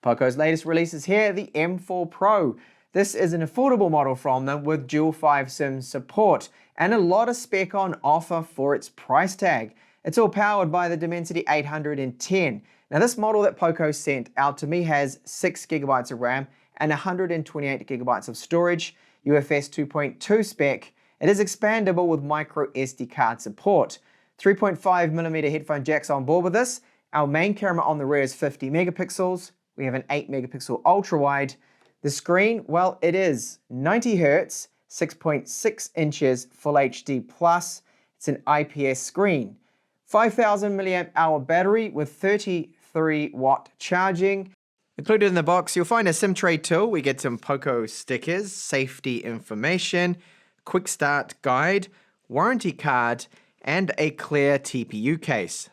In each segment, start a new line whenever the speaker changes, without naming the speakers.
Poco's latest release is here, the M4 Pro. This is an affordable model from them with dual 5-SIM support and a lot of spec on offer for its price tag. It's all powered by the Dimensity 810. Now this model that Poco sent out to me has 6GB of RAM and 128GB of storage, UFS 2.2 spec. It is expandable with micro SD card support. 3.5mm headphone jacks on board with this. Our main camera on the rear is 50 megapixels. We have an 8 megapixel ultra wide. The screen, well, it is 90 Hz, 6.6 inches Full HD plus. It's an IPS screen. 5,000 milliamp hour battery with 33 watt charging. Included in the box, you'll find a SIM tray tool. We get some Poco stickers, safety information, quick start guide, warranty card, and a clear TPU case.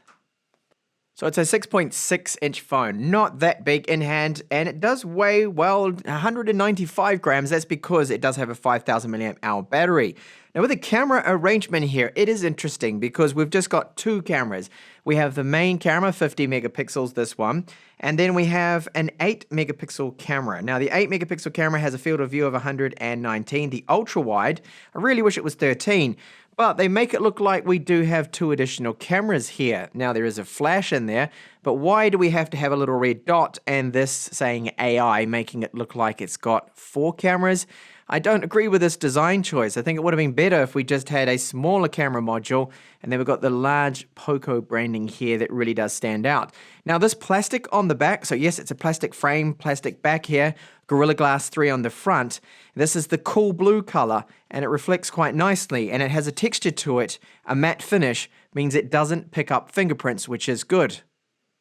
So it's a 6.6 inch phone, not that big in hand, and it does weigh, well, 195 grams. That's because it does have a 5,000 milliamp hour battery. Now with the camera arrangement here, it is interesting because we've just got two cameras. We have the main camera, 50 megapixels, this one, and then we have an 8 megapixel camera. Now the 8 megapixel camera has a field of view of 119, the ultra wide, I really wish it was 13, but they make it look like we do have two additional cameras here. Now there is a flash in there, but why do we have to have a little red dot and this saying AI, making it look like it's got 4 cameras? I don't agree with this design choice. I think it would have been better if we just had a smaller camera module and then we've got the large Poco branding here that really does stand out. Now this plastic on the back, so yes, it's a plastic frame, plastic back here, Gorilla Glass 3 on the front. This is the cool blue color and it reflects quite nicely and it has a texture to it. A matte finish means it doesn't pick up fingerprints, which is good.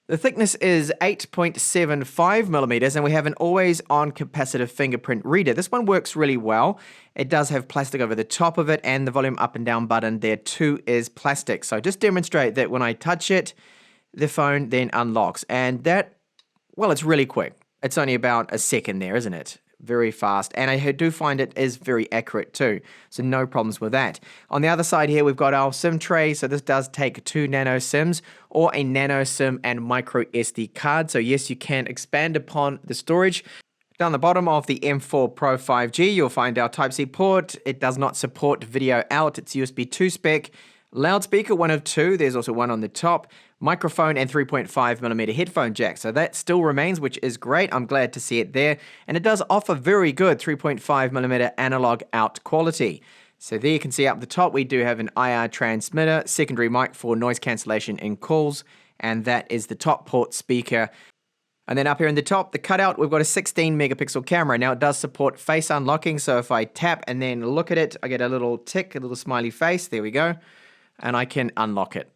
The thickness is 8.75 millimeters and we have an always-on capacitive fingerprint reader. This one works really well. It does have plastic over the top of it and the volume up and down button there too is plastic. So just demonstrate that when I touch it, the phone then unlocks. And that, well, it's really quick. It's only about a second there, isn't it? Very fast, and I do find it is very accurate too, so no problems with that. On the other side here, we've got our SIM tray, so this does take 2 nano SIMs or a nano SIM and micro SD card, so yes, you can expand upon the storage. Down the bottom of the M4 Pro 5G, you'll find our Type-C port. It does not support video out, it's USB 2 spec. Loudspeaker, 1 of 2, there's also one on the top. Microphone and 3.5mm headphone jack, so that still remains, which is great. I'm glad to see it there. And it does offer very good 3.5mm analog out quality. So there you can see up the top, we do have an IR transmitter, secondary mic for noise cancellation in calls, and that is the top port speaker. And then up here in the top, the cutout, we've got a 16 megapixel camera. Now it does support face unlocking, so if I tap and then look at it, I get a little tick, a little smiley face, there we go. And I can unlock it.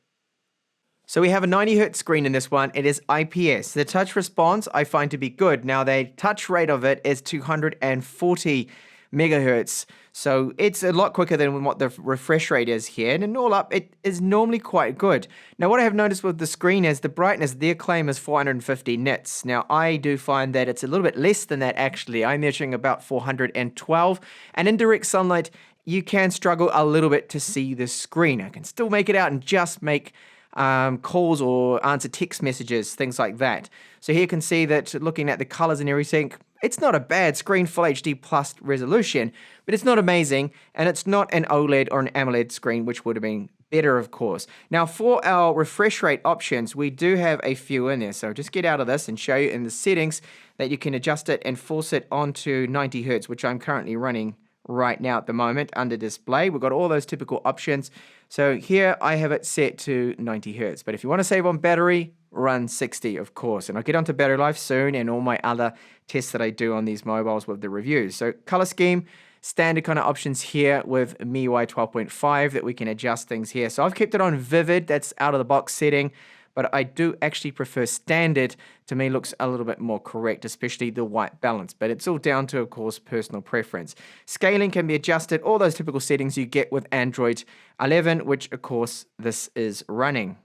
So we have a 90 Hz screen in this one. It is IPS. The touch response I find to be good. Now the touch rate of it is 240 megahertz. So it's a lot quicker than what the refresh rate is here. And in all up, it is normally quite good. Now what I have noticed with the screen is the brightness, their claim is 450 nits. Now I do find that it's a little bit less than that actually. I'm measuring about 412. And in direct sunlight, you can struggle a little bit to see the screen. I can still make it out and just make calls or answer text messages, things like that. So here you can see that looking at the colors and everything, it's not a bad screen, Full HD plus resolution, but it's not amazing, and it's not an OLED or an AMOLED screen, which would have been better, of course. Now for our refresh rate options, we do have a few in there. So just get out of this and show you in the settings that you can adjust it and force it onto 90 Hz, which I'm currently running right now at the moment under display. We've got all those typical options. So here I have it set to 90 Hz. But if you want to save on battery, run 60, of course. And I'll get onto battery life soon and all my other tests that I do on these mobiles with the reviews. So color scheme, standard kind of options here with MIUI 12.5 that we can adjust things here. So I've kept it on vivid, that's out of the box setting. But I do actually prefer standard. To me, looks a little bit more correct, especially the white balance. But it's all down to, of course, personal preference. Scaling can be adjusted, all those typical settings you get with Android 11, which, of course, this is running.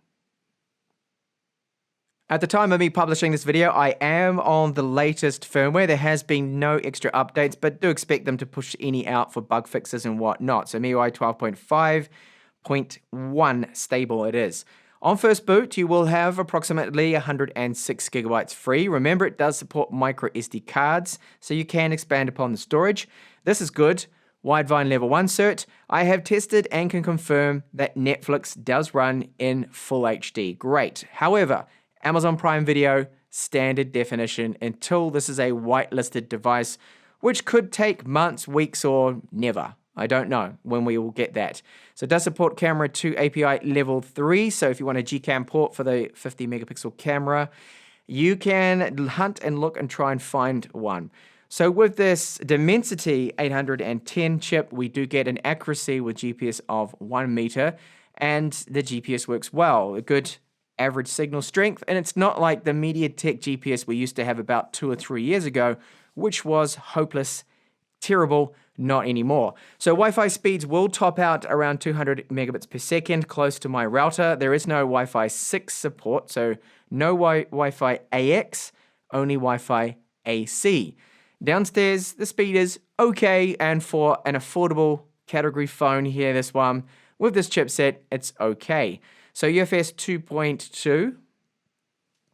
At the time of me publishing this video, I am on the latest firmware. There has been no extra updates, but do expect them to push any out for bug fixes and whatnot. So MIUI 12.5.1 stable it is.
On first boot, you will have approximately 106 gigabytes free. Remember, it does support micro SD cards, so you can expand upon the storage. This is good. Widevine Level 1 cert. I have tested and can confirm that Netflix does run in full HD. Great. However, Amazon Prime Video, standard definition until this is a whitelisted device, which could take months, weeks, or never. I don't know when we will get that. So it does support camera 2 API level 3. So if you want a Gcam port for the 50 megapixel camera, you can hunt and look and try and find one. So with this Dimensity 810 chip, we do get an accuracy with GPS of 1 meter, and the GPS works well. A good average signal strength, and it's not like the MediaTek GPS we used to have about 2 or 3 years ago, which was hopeless, terrible. Not anymore. So Wi-Fi speeds will top out around 200 megabits per second, close to my router. There is no Wi-Fi 6 support, so no Wi-Fi AX, only Wi-Fi AC. Downstairs, the speed is okay, and for an affordable category phone here, this one, with this chipset, it's okay. So UFS 2.2,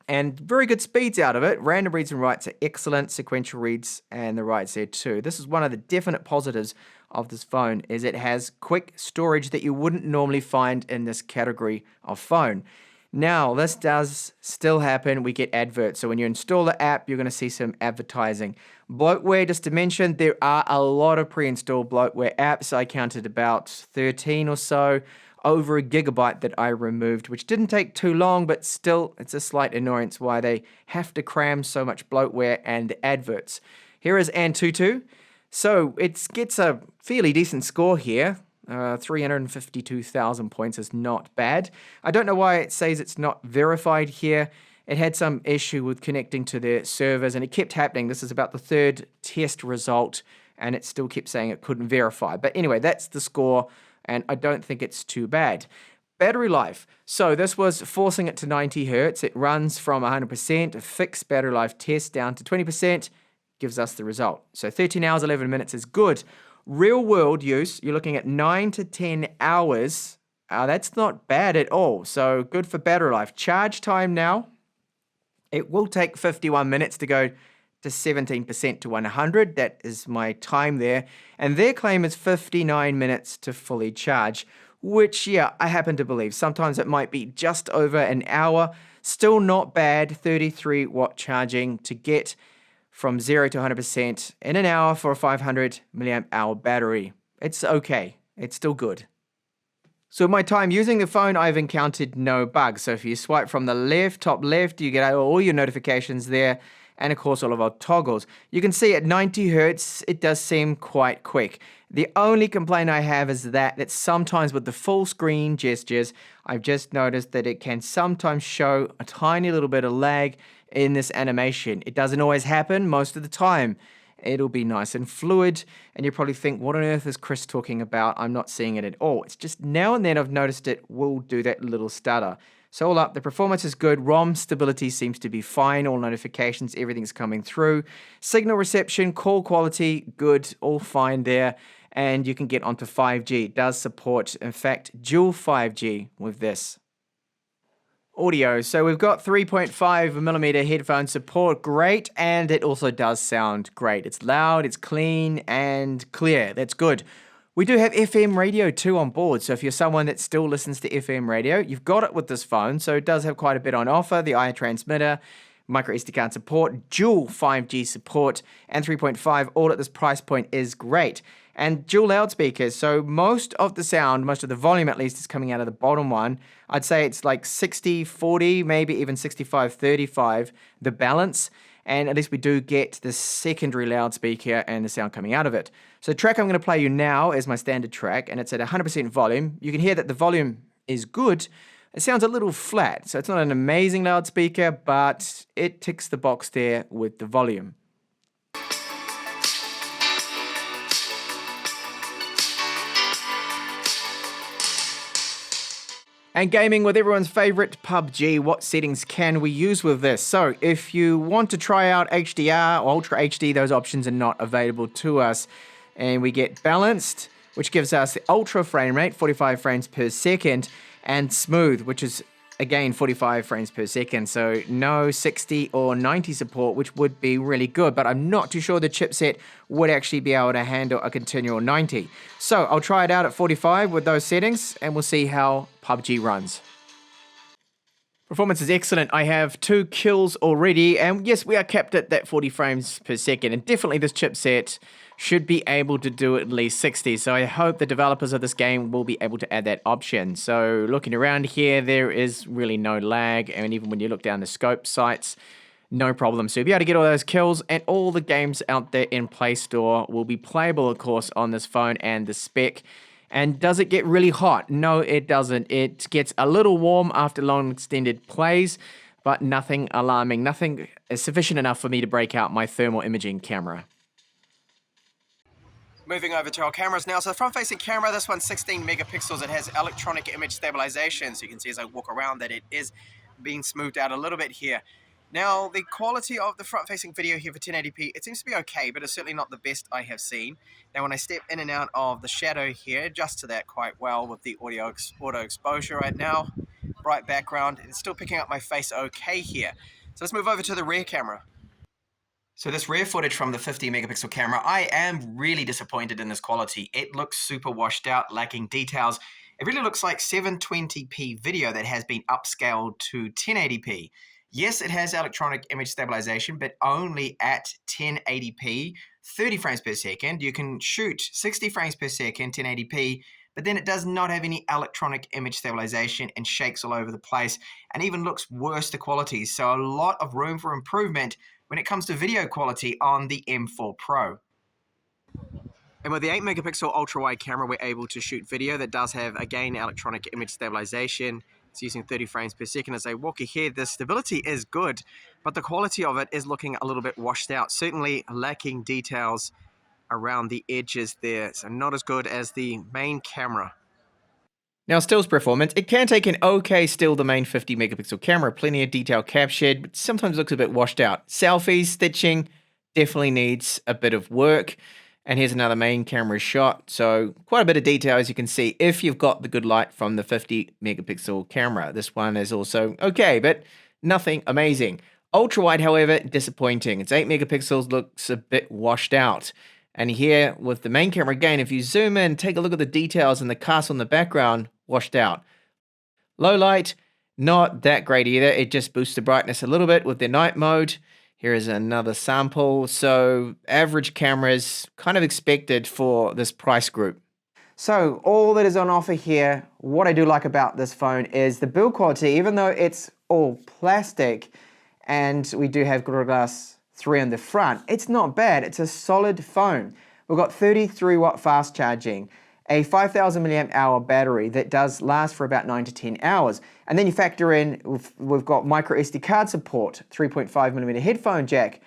and very good speeds out of it. Random reads and writes are excellent. Sequential reads and the writes there too. This is one of the definite positives of this phone, is it has quick storage that you wouldn't normally find in this category of phone. Now, this does still happen. We get adverts. So when you install the app, you're going to see some advertising. Bloatware, just to mention, there are a lot of pre-installed bloatware apps. I counted about 13 or so. Over a gigabyte that I removed, which didn't take too long, but still, it's a slight annoyance why they have to cram so much bloatware and adverts. Here is Antutu. So it gets a fairly decent score here. 352,000 points is not bad. I don't know why it says it's not verified here. It had some issue with connecting to their servers, and it kept happening. This is about the third test result, and it still kept saying it couldn't verify. But anyway, that's the score, and I don't think it's too bad. Battery life. So this was forcing it to 90 hertz. It runs from 100%, a fixed battery life test down to 20%, gives us the result. So 13 hours, 11 minutes is good. Real world use, you're looking at 9 to 10 hours. That's not bad at all. So good for battery life. Charge time now, it will take 51 minutes to go to 17% to 100. That is my time there. And their claim is 59 minutes to fully charge, which, yeah, I happen to believe. Sometimes it might be just over an hour. Still not bad, 33 watt charging to get from 0 to 100% in an hour for a 500 milliamp hour battery. It's okay. It's still good. So my time using the phone, I've encountered no bugs. So if you swipe from the left, top left, you get all your notifications there. And of course, all of our toggles. You can see at 90 hertz, it does seem quite quick. The only complaint I have is that sometimes with the full screen gestures, I've just noticed that it can sometimes show a tiny little bit of lag in this animation. It doesn't always happen. Most of the time, it'll be nice and fluid. And you probably think, what on earth is Chris talking about? I'm not seeing it at all. It's just now and then I've noticed it will do that little stutter. So all up, the performance is good. ROM stability seems to be fine. All notifications, everything's coming through. Signal reception, call quality, good, all fine there. And you can get onto 5G. It does support, in fact, dual 5G with this. Audio. So we've got 3.5 millimeter headphone support. Great. And it also does sound great. It's loud, it's clean and clear. That's good. We do have FM radio too on board, so if you're someone that still listens to FM radio, you've got it with this phone, so it does have quite a bit on offer. The IA transmitter, micro SD card support, dual 5G support, and 3.5, all at this price point is great. And dual loudspeakers, so most of the sound, most of the volume at least, is coming out of the bottom one. I'd say it's like 60-40, maybe even 65-35, the balance. And at least we do get the secondary loudspeaker and the sound coming out of it. So the track I'm going to play you now is my standard track, and it's at 100% volume. You can hear that the volume is good. It sounds a little flat, so it's not an amazing loudspeaker, but it ticks the box there with the volume. And gaming with everyone's favorite PUBG, what settings can we use with this? So if you want to try out HDR or Ultra HD, those options are not available to us. And we get balanced, which gives us the ultra frame rate, 45 frames per second, and smooth, which is again, 45 frames per second, so no 60 or 90 support, which would be really good, but I'm not too sure the chipset would actually be able to handle a continual 90. So I'll try it out at 45 with those settings, and we'll see how PUBG runs. Performance is excellent. I have 2 kills already, and yes, we are capped at that 40 frames per second, and definitely this chipset should be able to do at least 60, so I hope the developers of this game will be able to add that option. So looking around here, there is really no lag, and even when you look down the scope sites, no problem. So you'll be able to get all those kills, and all the games out there in Play Store will be playable, of course, on this phone and the spec. And does it get really hot? No, it doesn't. It gets a little warm after long extended plays, but nothing alarming. Nothing is sufficient enough for me to break out my thermal imaging camera. Moving over to our cameras now. So the front-facing camera, this one's 16 megapixels. It has electronic image stabilization. So you can see as I walk around that it is being smoothed out a little bit here. Now, the quality of the front-facing video here for 1080p, it seems to be okay, but it's certainly not the best I have seen. Now, when I step in and out of the shadow here, adjust to that quite well with the auto exposure right now. Bright background, it's still picking up my face okay here. So let's move over to the rear camera. So this rear footage from the 50 megapixel camera, I am really disappointed in this quality. It looks super washed out, lacking details. It really looks like 720p video that has been upscaled to 1080p. Yes, it has electronic image stabilization, but only at 1080p, 30 frames per second. You can shoot 60 frames per second, 1080p, but then it does not have any electronic image stabilization and shakes all over the place and even looks worse the quality. So a lot of room for improvement when it comes to video quality on the M4 Pro. And with the 8 megapixel ultra wide camera, we're able to shoot video that does have, again, electronic image stabilization. It's using 30 frames per second. As I walk ahead, the stability is good, but the quality of it is looking a little bit washed out, certainly lacking details around the edges there, so not as good as the main camera. Now, stills performance, it can take an okay still, the main 50 megapixel camera, plenty of detail captured, but sometimes looks a bit washed out. Selfies, stitching, definitely needs a bit of work. And here's another main camera shot, so quite a bit of detail as you can see if you've got the good light from the 50 megapixel camera. This one is also okay, but nothing amazing. Ultra wide, however, disappointing. It's 8 megapixels, looks a bit washed out. And here with the main camera, again, if you zoom in, take a look at the details in the castle in the background, washed out. Low light, not that great either. It just boosts the brightness a little bit with the night mode. Here is another sample. So average cameras kind of expected for this price group.
So all that is on offer here, what I do like about this phone is the build quality. Even though it's all plastic and we do have Gorilla Glass 3 on the front, it's not bad. It's a solid phone. We've got 33 watt fast charging, a 5,000 milliamp hour battery that does last for about 9 to 10 hours. And then you factor in, we've got micro SD card support, 3.5mm headphone jack,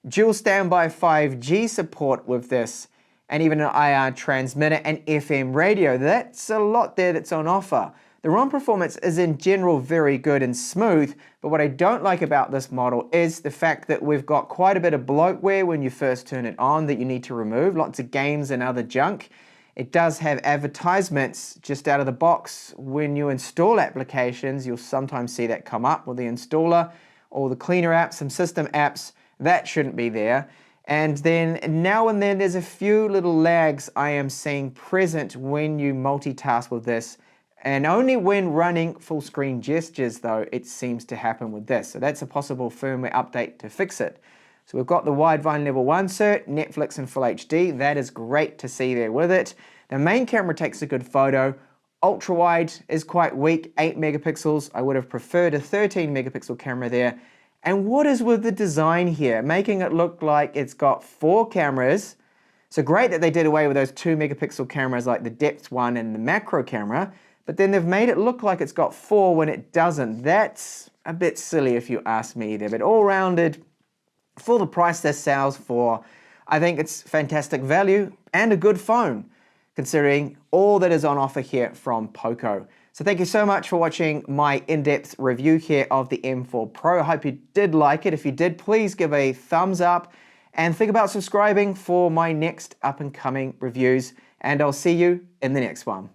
dual standby 5G support with this, and even an IR transmitter and FM radio. That's a lot there that's on offer. The ROM performance is in general very good and smooth, but what I don't like about this model is the fact that we've got quite a bit of bloatware when you first turn it on that you need to remove, lots of games and other junk. It does have advertisements just out of the box. When you install applications, you'll sometimes see that come up with the installer or the cleaner apps, some system apps. That shouldn't be there. And then now and then there's a few little lags I am seeing present when you multitask with this. And only when running full screen gestures though, it seems to happen with this. So that's a possible firmware update to fix it. So we've got the Widevine Level 1 cert, Netflix in Full HD. That is great to see there with it. The main camera takes a good photo. Ultra wide is quite weak, 8 megapixels. I would have preferred a 13 megapixel camera there. And what is with the design here? Making it look like it's got 4 cameras. So great that they did away with those 2 megapixel cameras like the depth one and the macro camera, but then they've made it look like it's got 4 when it doesn't. That's a bit silly if you ask me there, but all rounded, for the price this sells for, I think it's fantastic value and a good phone, considering all that is on offer here from Poco. So thank you so much for watching my in-depth review here of the M4 Pro. I hope you did like it. If you did, please give a thumbs up and think about subscribing for my next up-and-coming reviews. And I'll see you in the next one.